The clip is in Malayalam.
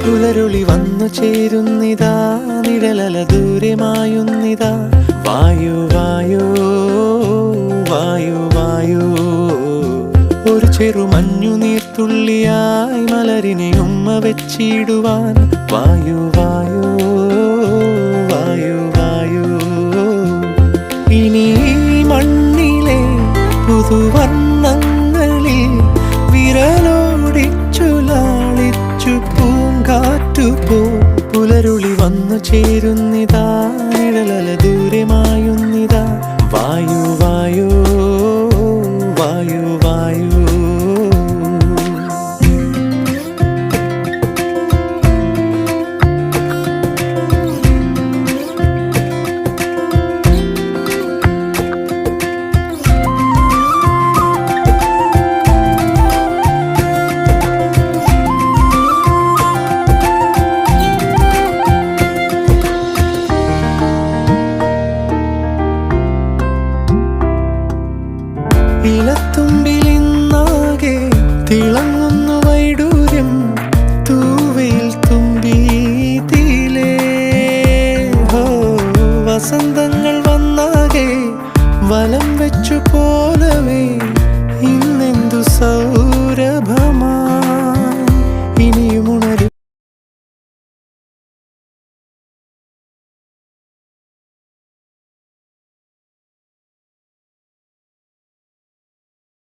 പുലരുളി വന്നു ചേരുന്നിതാ, നിഴലല ദൂരെ മായുന്നിതാ. വായു വായു വായു വായു, ഒരു ചെറു മഞ്ഞു നീർത്തുള്ളിയായി മലരിനെ ഉമ്മ വെച്ചിടുവാൻ. വായു വായു വായു വായു, ഇനി മണ്ണിലെ പുതുവർണ്ണങ്ങളിൽ വിരലോടിച്ചു ലാളിച്ചു പൂങ്കാറ്റുപോ. പുലരുളി വന്നു ചേരുന്നിതാ, നിഴലല ദൂരെ മായുന്നിതാ. വായു വായു വായു വായു. ഇലത്തുമ്പിലിന്നാകെ തിളങ്ങുന്നു വൈഡൂര്യം, തൂവയിൽ തുമ്പി തീലേ. ഹോ വസന്തങ്ങൾ